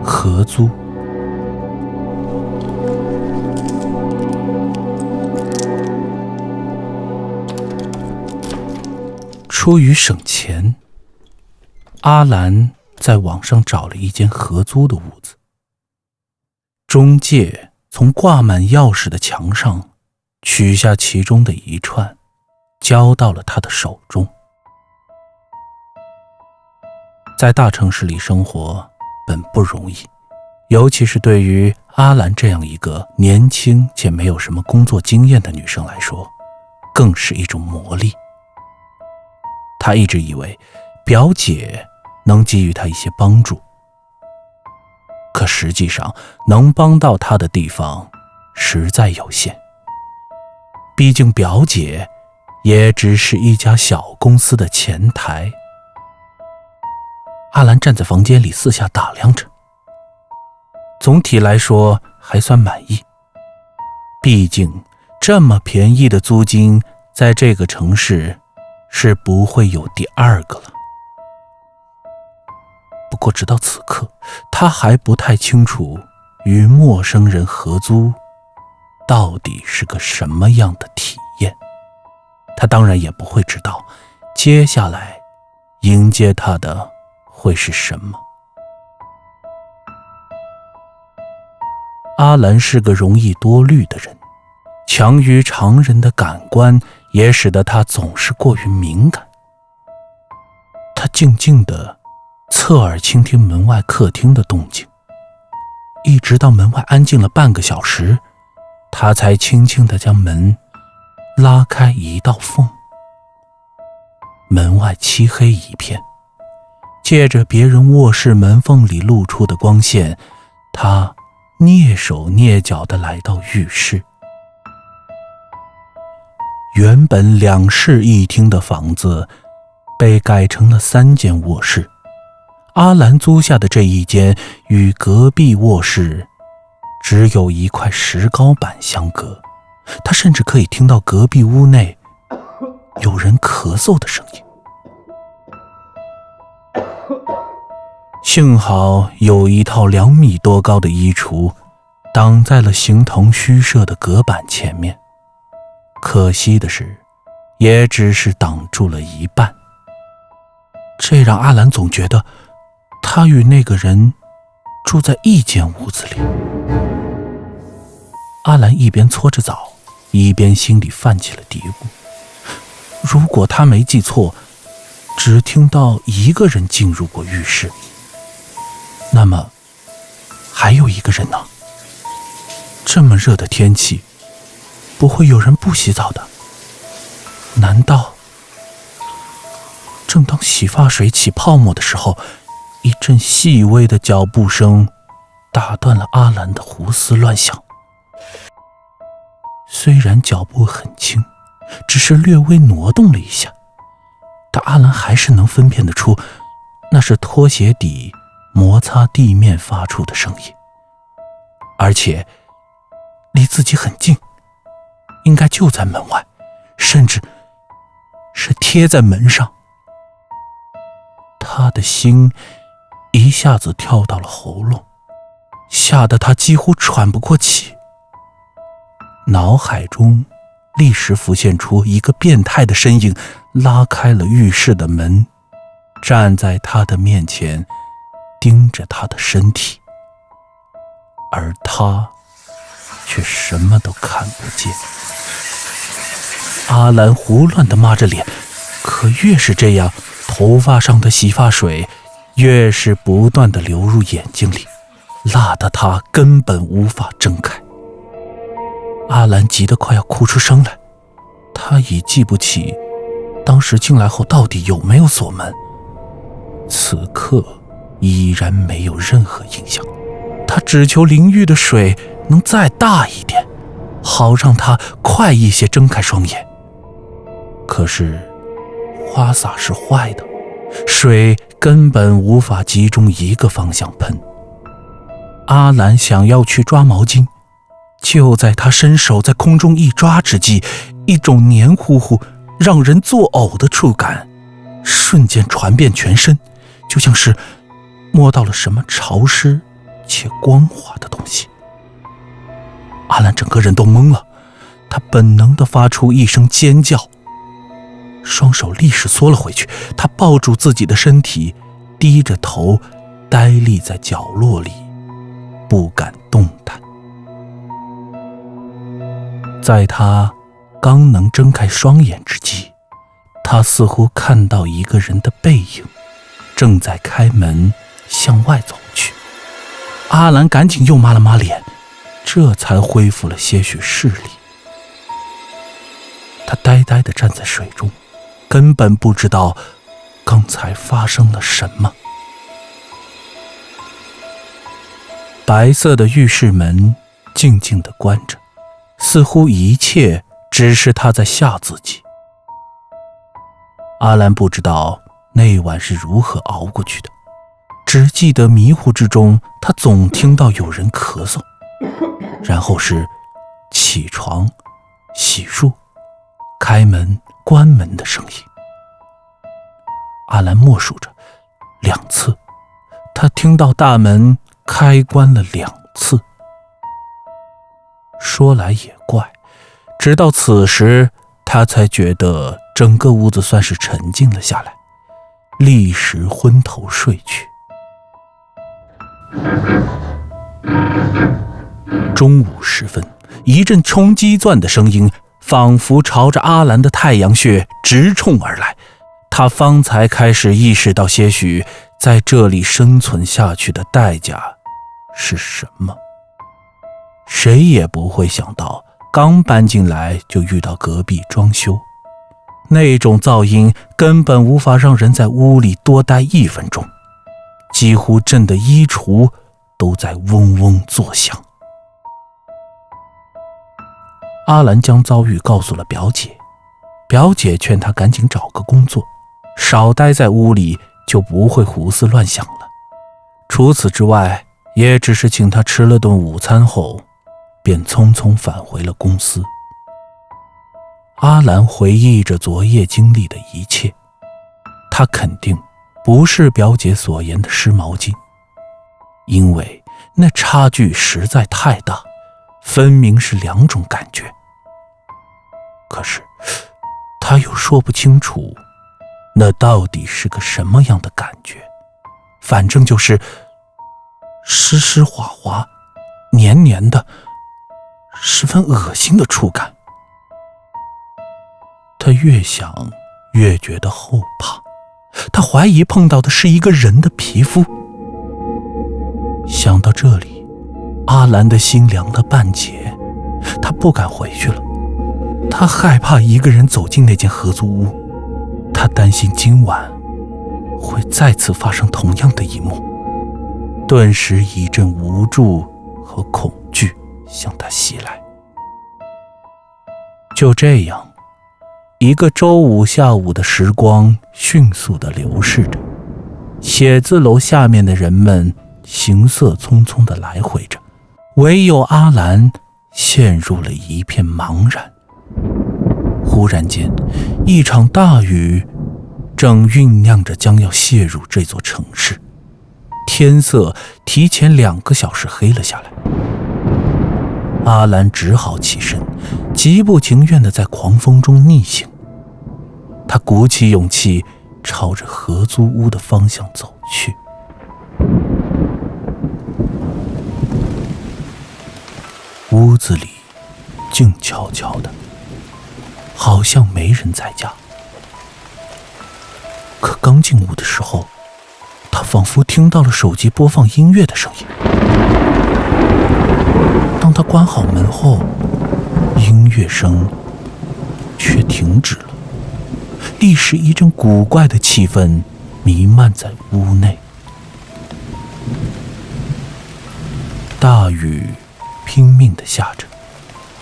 合租。出于省钱，阿兰在网上找了一间合租的屋子。中介从挂满钥匙的墙上取下其中的一串，交到了他的手中。在大城市里生活本不容易，尤其是对于阿兰这样一个年轻且没有什么工作经验的女生来说，更是一种磨砺。她一直以为表姐能给予她一些帮助，可实际上能帮到她的地方实在有限。毕竟表姐也只是一家小公司的前台。阿兰站在房间里四下打量着，总体来说还算满意。毕竟这么便宜的租金在这个城市是不会有第二个了。不过直到此刻，他还不太清楚与陌生人合租到底是个什么样的体验。他当然也不会知道接下来迎接他的会是什么。阿兰是个容易多虑的人，强于常人的感官也使得他总是过于敏感。他静静地侧耳倾听门外客厅的动静，一直到门外安静了半个小时，他才轻轻地将门拉开一道缝。门外漆黑一片，借着别人卧室门缝里露出的光线，他蹑手蹑脚地来到浴室。原本2室1厅的房子被改成了3间卧室。阿兰租下的这一间与隔壁卧室只有一块石膏板相隔，他甚至可以听到隔壁屋内有人咳嗽的声音。幸好有一套2米多高的衣橱挡在了形同虚设的隔板前面，可惜的是也只是挡住了一半。这让阿兰总觉得他与那个人住在一间屋子里。阿兰一边搓着澡，一边心里泛起了嘀咕，如果他没记错，只听到一个人进入过浴室，那么还有一个人呢？这么热的天气，不会有人不洗澡的？难道……正当洗发水起泡沫的时候，一阵细微的脚步声打断了阿兰的胡思乱想。虽然脚步很轻，只是略微挪动了一下，但阿兰还是能分辨得出那是拖鞋底摩擦地面发出的声音，而且离自己很近，应该就在门外，甚至是贴在门上。他的心一下子跳到了喉咙，吓得他几乎喘不过气。脑海中立时浮现出一个变态的身影，拉开了浴室的门，站在他的面前，盯着他的身体，而他却什么都看不见。阿兰胡乱地抹着脸，可越是这样，头发上的洗发水越是不断地流入眼睛里，辣得他根本无法睁开。阿兰急得快要哭出声来，他已记不起当时进来后到底有没有锁门，此刻依然没有任何印象。他只求淋浴的水能再大一点，好让他快一些睁开双眼。可是花洒是坏的，水根本无法集中一个方向喷。阿兰想要去抓毛巾，就在他伸手在空中一抓之际，一种黏糊糊让人作呕的触感瞬间传遍全身，就像是摸到了什么潮湿且光滑的东西。阿兰整个人都懵了，他本能地发出一声尖叫，双手立时缩了回去，他抱住自己的身体，低着头呆立在角落里，不敢动弹。在他刚能睁开双眼之际，他似乎看到一个人的背影正在开门向外走去。阿兰赶紧又抹了抹脸，这才恢复了些许视力。他呆呆地站在水中，根本不知道刚才发生了什么。白色的浴室门静静地关着，似乎一切只是他在吓自己。阿兰不知道那晚是如何熬过去的，只记得迷糊之中，他总听到有人咳嗽，然后是起床、洗漱、开门、关门的声音。阿兰默数着2次，他听到大门开关了2次。说来也怪，直到此时他才觉得整个屋子算是沉静了下来，立时昏头睡去。中午时分，一阵冲击钻的声音仿佛朝着阿兰的太阳穴直冲而来，他方才开始意识到些许在这里生存下去的代价是什么。谁也不会想到刚搬进来就遇到隔壁装修，那种噪音根本无法让人在屋里多待1分钟，几乎震得衣橱都在嗡嗡作响。阿兰将遭遇告诉了表姐，表姐劝她赶紧找个工作，少待在屋里就不会胡思乱想了。除此之外，也只是请她吃了顿午餐后，便匆匆返回了公司。阿兰回忆着昨夜经历的一切，她肯定不是表姐所言的湿毛巾，因为那差距实在太大，分明是2种感觉。可是她又说不清楚那到底是个什么样的感觉，反正就是湿湿滑滑、黏黏的，十分恶心的触感。他越想越觉得后怕，他怀疑碰到的是一个人的皮肤。想到这里，阿兰的心凉了半截，他不敢回去了。他害怕一个人走进那间合租屋，他担心今晚会再次发生同样的一幕。顿时一阵无助和恐惧向他袭来。就这样，一个周五下午的时光迅速地流逝着，写字楼下面的人们行色匆匆地来回着，唯有阿兰陷入了一片茫然。忽然间，一场大雨正酝酿着将要泻入这座城市，天色提前2个小时黑了下来。阿兰只好起身，极不情愿地在狂风中逆行。他鼓起勇气朝着合租屋的方向走去。屋子里静悄悄的，好像没人在家。可刚进屋的时候，他仿佛听到了手机播放音乐的声音。当他关好门后，音乐声却停止了，立时一阵古怪的气氛弥漫在屋内。大雨拼命地下着，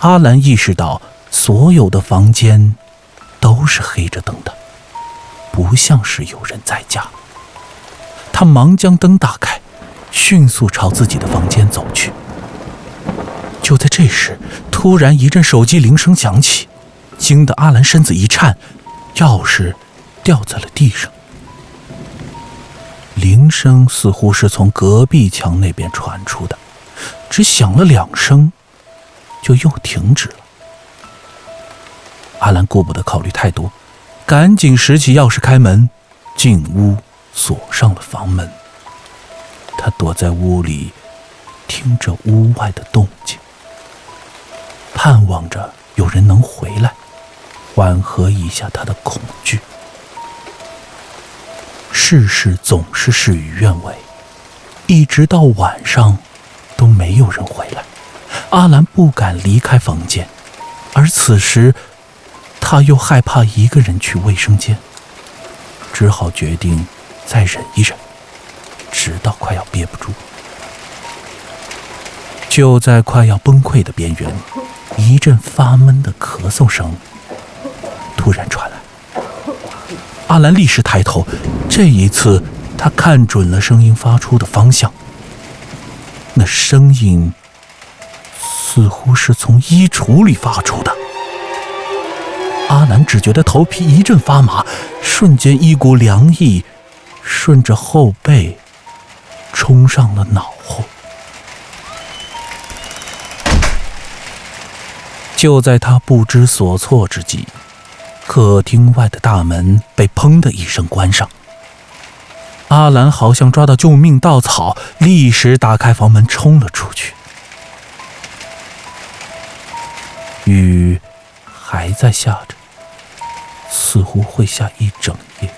阿兰意识到所有的房间都是黑着灯的，不像是有人在家。他忙将灯打开，迅速朝自己的房间走去。就在这时，突然一阵手机铃声响起，惊得阿兰身子一颤，钥匙掉在了地上。铃声似乎是从隔壁墙那边传出的，只响了2声，就又停止了。阿兰顾不得考虑太多，赶紧拾起钥匙开门，进屋锁上了房门。他躲在屋里，听着屋外的动静，盼望着有人能回来，缓和一下他的恐惧。事事总是事与愿违，一直到晚上都没有人回来。阿兰不敢离开房间，而此时他又害怕一个人去卫生间，只好决定再忍一忍，直到快要憋不住。就在快要崩溃的边缘，一阵发闷的咳嗽声突然传来。阿兰立时抬头，这一次他看准了声音发出的方向，那声音似乎是从衣橱里发出的。阿兰只觉得头皮一阵发麻，瞬间一股凉意顺着后背冲上了脑后。就在他不知所措之际，客厅外的大门被砰的一声关上。阿兰好像抓到救命稻草，立时打开房门冲了出去。雨还在下着，似乎会下一整夜。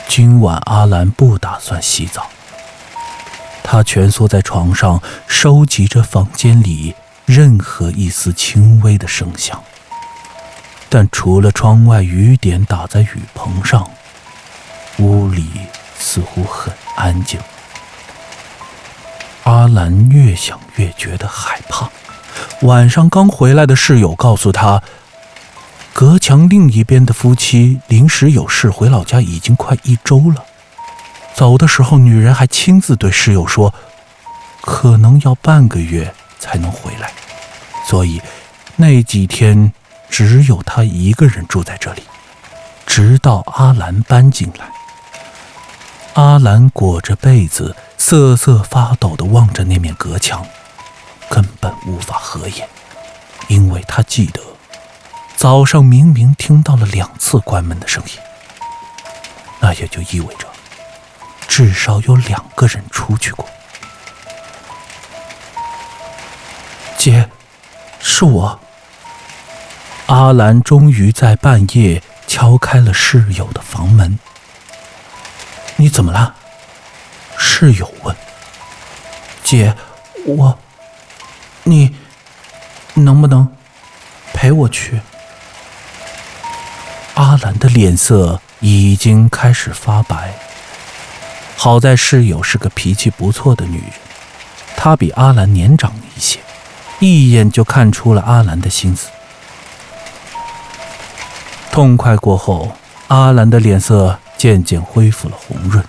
今晚阿兰不打算洗澡，她蜷缩在床上，收集着房间里任何一丝轻微的声响。但除了窗外雨点打在雨棚上，屋里似乎很安静。阿兰越想越觉得害怕。晚上刚回来的室友告诉他，隔墙另一边的夫妻临时有事回老家已经快1周了。走的时候，女人还亲自对室友说，可能要半个月才能回来，所以那几天只有他一个人住在这里，直到阿兰搬进来。阿兰裹着被子，瑟瑟发抖地望着那面隔墙，根本无法合眼，因为他记得早上明明听到了2次关门的声音，那也就意味着至少有2个人出去过。姐，是我。阿兰终于在半夜敲开了室友的房门。你怎么了？室友问。姐，你能不能陪我去？阿兰的脸色已经开始发白。好在室友是个脾气不错的女人，她比阿兰年长一些，一眼就看出了阿兰的心思。痛快过后，阿兰的脸色渐渐恢复了红润。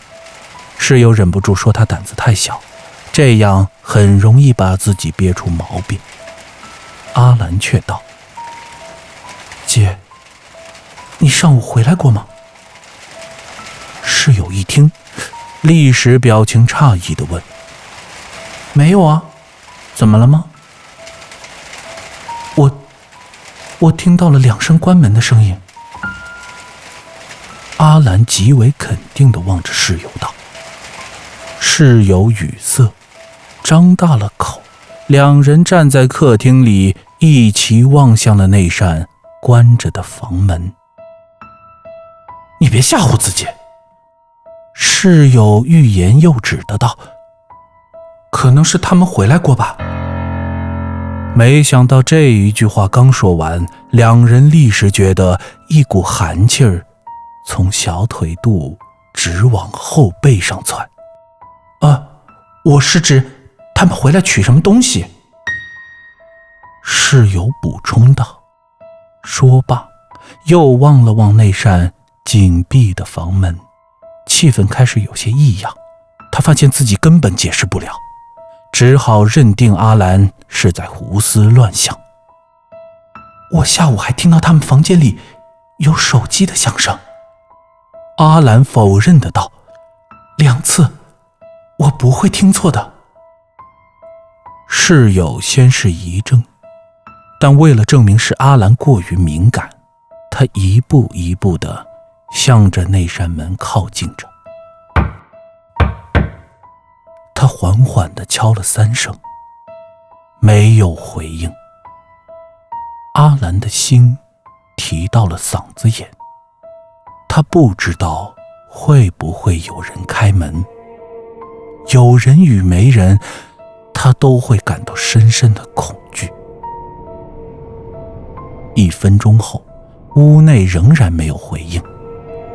室友忍不住说她胆子太小，这样很容易把自己憋出毛病。阿兰却道，姐，你上午回来过吗？室友一听，立时表情诧异地问，没有啊，怎么了吗？我听到了2声关门的声音。阿兰极为肯定地望着室友道。室友语塞，张大了口，两人站在客厅里，一起望向了那扇关着的房门。你别吓唬自己，室友欲言又止的道，可能是他们回来过吧。没想到这一句话刚说完，两人立时觉得一股寒气儿从小腿肚直往后背上窜。我是指他们回来取什么东西。室友补充道。说罢，又望了望那扇紧闭的房门，气氛开始有些异样。他发现自己根本解释不了，只好认定阿兰是在胡思乱想。我下午还听到他们房间里有手机的响声。阿兰否认的道， 2次，我不会听错的。室友先是一怔，但为了证明是阿兰过于敏感，他一步一步地向着那扇门靠近着。他缓缓地敲了3声，没有回应。阿兰的心提到了嗓子眼，他不知道会不会有人开门。有人与没人，他都会感到深深的恐惧。1分钟后，屋内仍然没有回应。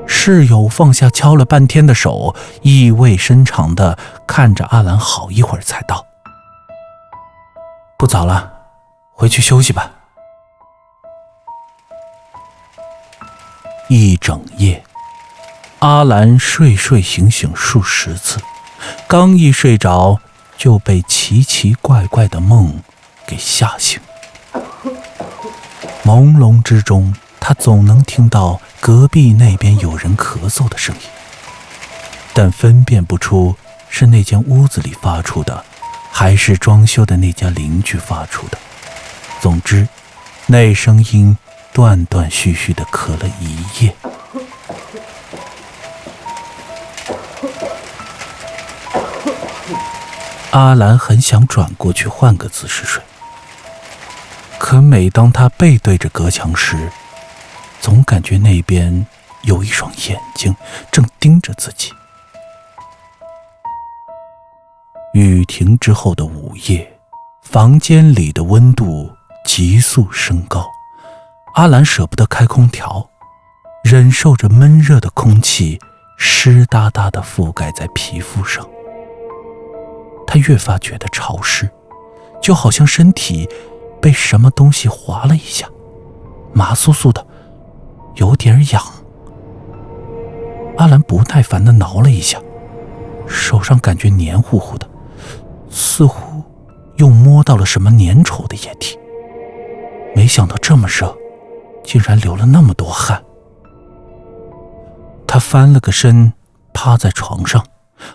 室友放下敲了半天的手，意味深长地看着阿兰好一会儿才道：不早了，回去休息吧。一整夜，阿兰睡睡醒醒数十次，刚一睡着就被奇奇怪怪的梦给吓醒。朦胧之中，他总能听到隔壁那边有人咳嗽的声音，但分辨不出是那间屋子里发出的，还是装修的那家邻居发出的。总之，那声音断断续续地咳了1夜。阿兰很想转过去换个姿势睡，可每当他背对着隔墙时，总感觉那边有一双眼睛正盯着自己。雨停之后的午夜，房间里的温度急速升高，阿兰舍不得开空调，忍受着闷热的空气湿哒哒地覆盖在皮肤上。他越发觉得潮湿，就好像身体被什么东西划了一下，麻酥酥的，有点痒。阿兰不耐烦地挠了一下，手上感觉黏糊糊的，似乎又摸到了什么粘稠的液体。没想到这么热，竟然流了那么多汗。他翻了个身，趴在床上，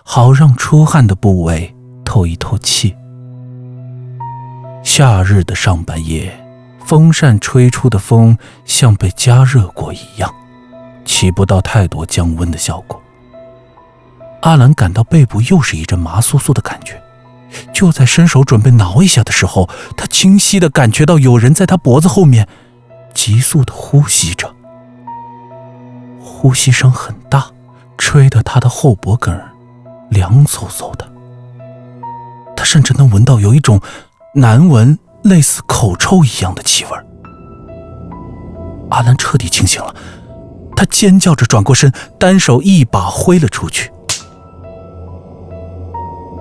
好让出汗的部位透一透气。夏日的上半夜，风扇吹出的风像被加热过一样，起不到太多降温的效果。阿兰感到背部又是一阵麻酥酥的感觉，就在伸手准备挠一下的时候，他清晰地感觉到有人在他脖子后面急速地呼吸着。呼吸声很大，吹得他的后脖梗凉飕飕的。他甚至能闻到有一种难闻类似口臭一样的气味。阿兰彻底清醒了，他尖叫着转过身，单手一把挥了出去，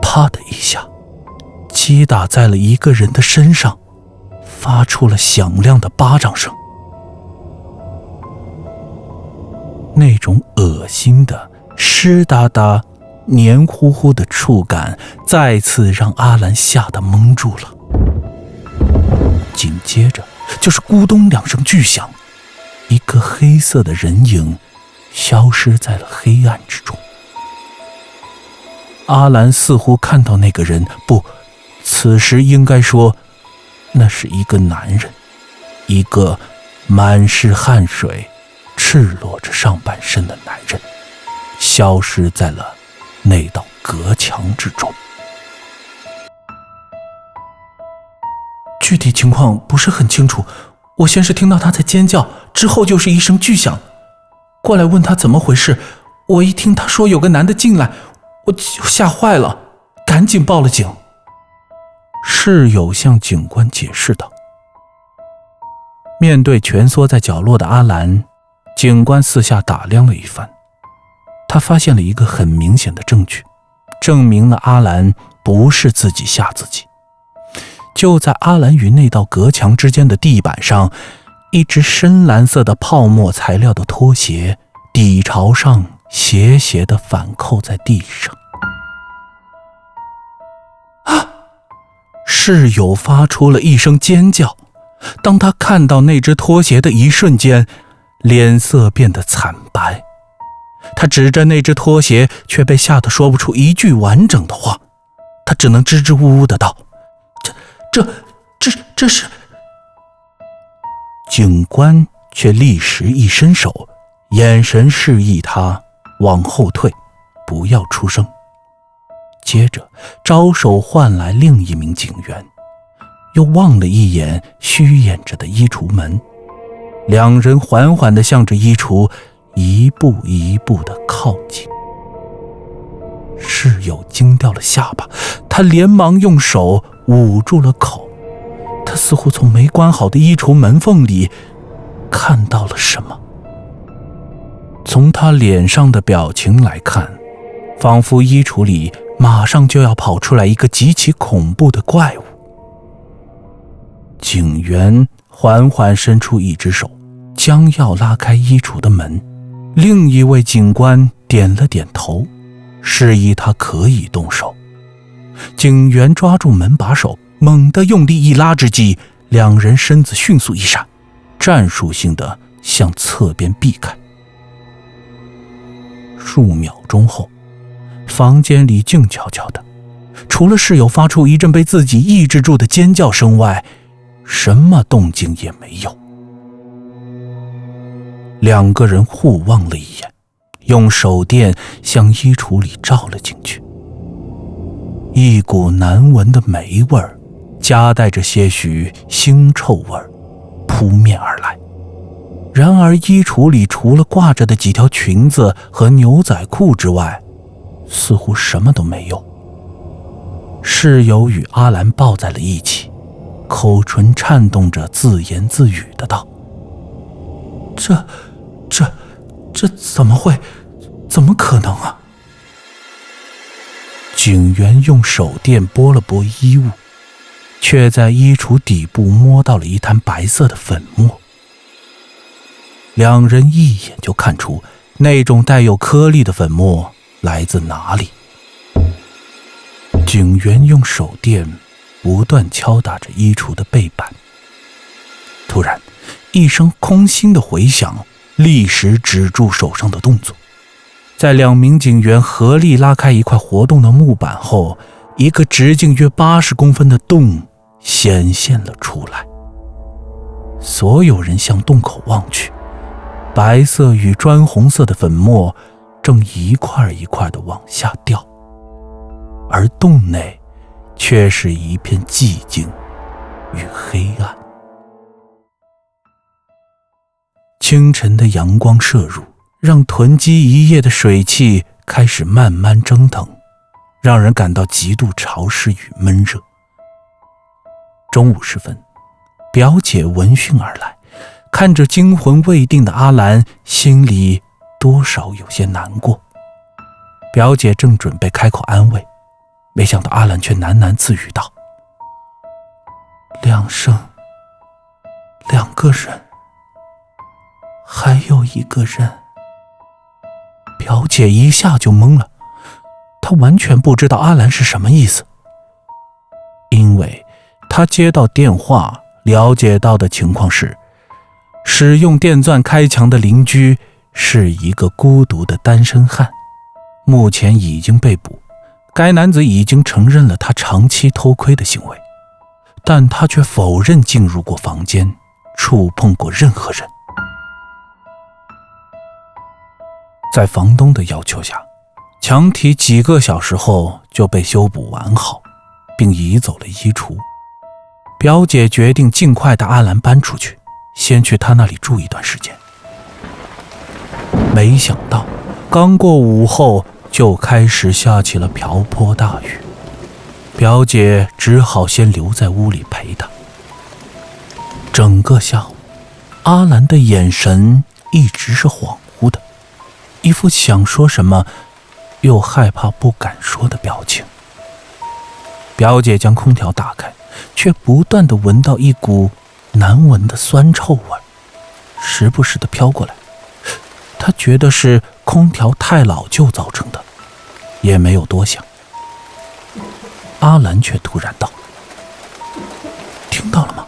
啪的一下击打在了一个人的身上，发出了响亮的巴掌声。那种恶心的湿哒哒黏糊糊的触感再次让阿兰吓得蒙住了。紧接着就是咕咚2声巨响，一个黑色的人影消失在了黑暗之中。阿兰似乎看到那个人，不，此时应该说那是一个男人，一个满是汗水赤裸着上半身的男人，消失在了那道隔墙之中。具体情况不是很清楚，我先是听到他在尖叫，之后就是一声巨响。过来问他怎么回事，我一听他说有个男的进来，我就吓坏了，赶紧报了警。室友向警官解释道。面对蜷缩在角落的阿兰，警官四下打量了一番，他发现了一个很明显的证据，证明了阿兰不是自己吓自己。就在阿兰与那道隔墙之间的地板上，一只深蓝色的泡沫材料的拖鞋底朝上斜斜地反扣在地上。啊！室友发出了一声尖叫，当他看到那只拖鞋的一瞬间，脸色变得惨白。他指着那只拖鞋，却被吓得说不出一句完整的话。他只能支支吾吾的道：“这是……”警官却立时一伸手，眼神示意他往后退，不要出声。接着招手唤来另一名警员，又望了一眼虚掩着的衣橱门。两人缓缓地向着衣橱一步一步地靠近。室友惊掉了下巴，他连忙用手捂住了口。他似乎从没关好的衣橱门缝里看到了什么。从他脸上的表情来看，仿佛衣橱里马上就要跑出来一个极其恐怖的怪物。警员缓缓伸出一只手，将要拉开衣橱的门。另一位警官点了点头，示意他可以动手。警员抓住门把手，猛地用力一拉之际，两人身子迅速一闪，战术性的向侧边避开。数秒钟后，房间里静悄悄的，除了室友发出一阵被自己抑制住的尖叫声外，什么动静也没有。两个人互望了一眼，用手电向衣橱里照了进去。一股难闻的霉味儿，夹带着些许腥臭味儿，扑面而来。然而衣橱里除了挂着的几条裙子和牛仔裤之外，似乎什么都没有。室友与阿兰抱在了一起，口唇颤动着自言自语的道：“这怎么会？怎么可能啊？”警员用手电拨了拨衣物，却在衣橱底部摸到了一滩白色的粉末。两人一眼就看出那种带有颗粒的粉末来自哪里。警员用手电不断敲打着衣橱的背板。突然，一声空心的回响立时止住手上的动作。在两名警员合力拉开一块活动的木板后，一个直径约80公分的洞显现了出来。所有人向洞口望去，白色与砖红色的粉末正一块一块地往下掉，而洞内却是一片寂静与黑暗。清晨的阳光射入，让囤积一夜的水汽开始慢慢蒸腾，让人感到极度潮湿与闷热。中午时分，表姐闻讯而来，看着惊魂未定的阿兰，心里多少有些难过。表姐正准备开口安慰，没想到阿兰却喃喃自语道：“2声，2个人，还有1个人。”表姐一下就懵了，她完全不知道阿兰是什么意思，因为她接到电话了解到的情况是，使用电钻开墙的邻居是一个孤独的单身汉，目前已经被捕。该男子已经承认了他长期偷窥的行为，但他却否认进入过房间，触碰过任何人。在房东的要求下，墙体几个小时后就被修补完好，并移走了衣橱。表姐决定尽快带阿兰搬出去，先去他那里住一段时间。没想到刚过午后就开始下起了瓢泼大雨，表姐只好先留在屋里陪他。整个下午，阿兰的眼神一直是恍惚的，一副想说什么又害怕不敢说的表情。表姐将空调打开，却不断地闻到一股难闻的酸臭味，时不时地飘过来。她觉得是空调太老旧造成的，也没有多想。阿兰却突然道：“听到了吗？”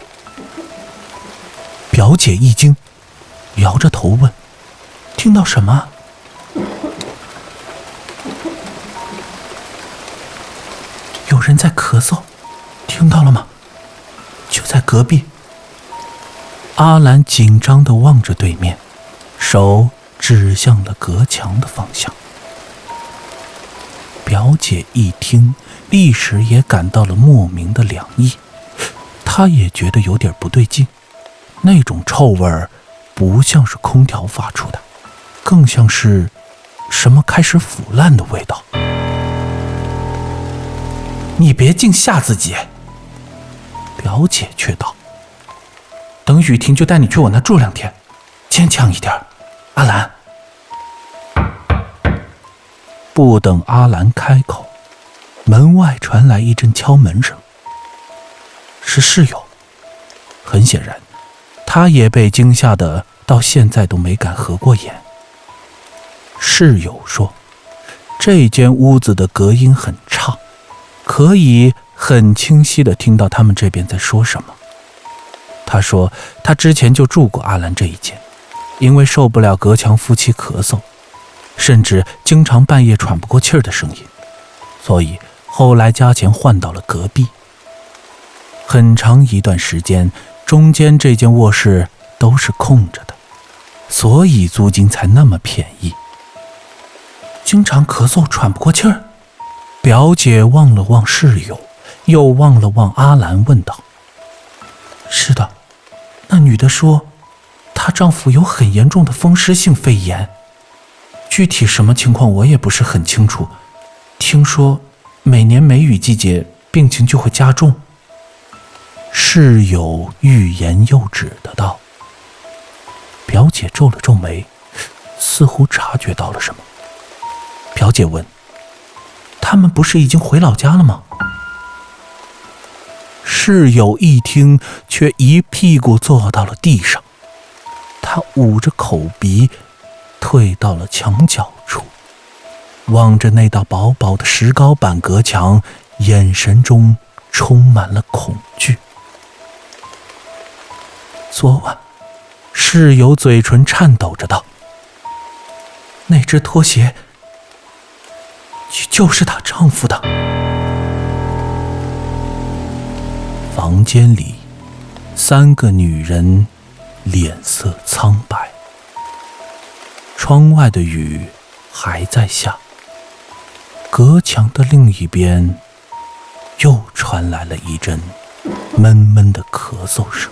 表姐一惊，摇着头问：“听到什么？”人在咳嗽，听到了吗？就在隔壁。阿兰紧张地望着对面，手指向了隔墙的方向。表姐一听，立时也感到了莫名的凉意，她也觉得有点不对劲，那种臭味儿不像是空调发出的，更像是什么开始腐烂的味道。你别净吓自己，表姐却道。等雨停就带你去我那住2天，坚强一点，阿兰。不等阿兰开口，门外传来一阵敲门声，是室友。很显然，他也被惊吓得到现在都没敢合过眼。室友说，这间屋子的隔音很差，可以很清晰地听到他们这边在说什么。他说他之前就住过阿兰这一间，因为受不了隔墙夫妻咳嗽，甚至经常半夜喘不过气儿的声音，所以后来加钱换到了隔壁。很长一段时间，中间这间卧室都是空着的，所以租金才那么便宜。经常咳嗽喘不过气儿，表姐望了望室友，又望了望阿兰，问道：是的，那女的说她丈夫有很严重的风湿性肺炎，具体什么情况我也不是很清楚，听说每年梅雨季节病情就会加重。室友欲言又止的道。表姐皱了皱眉，似乎察觉到了什么。表姐问：他们不是已经回老家了吗？室友一听，却一屁股坐到了地上，他捂着口鼻，退到了墙角处，望着那道薄薄的石膏板隔墙，眼神中充满了恐惧。昨晚，室友嘴唇颤抖着道：那只拖鞋就是她丈夫的。房间里，3个女人脸色苍白。窗外的雨还在下，隔墙的另一边又传来了一阵闷闷的咳嗽声。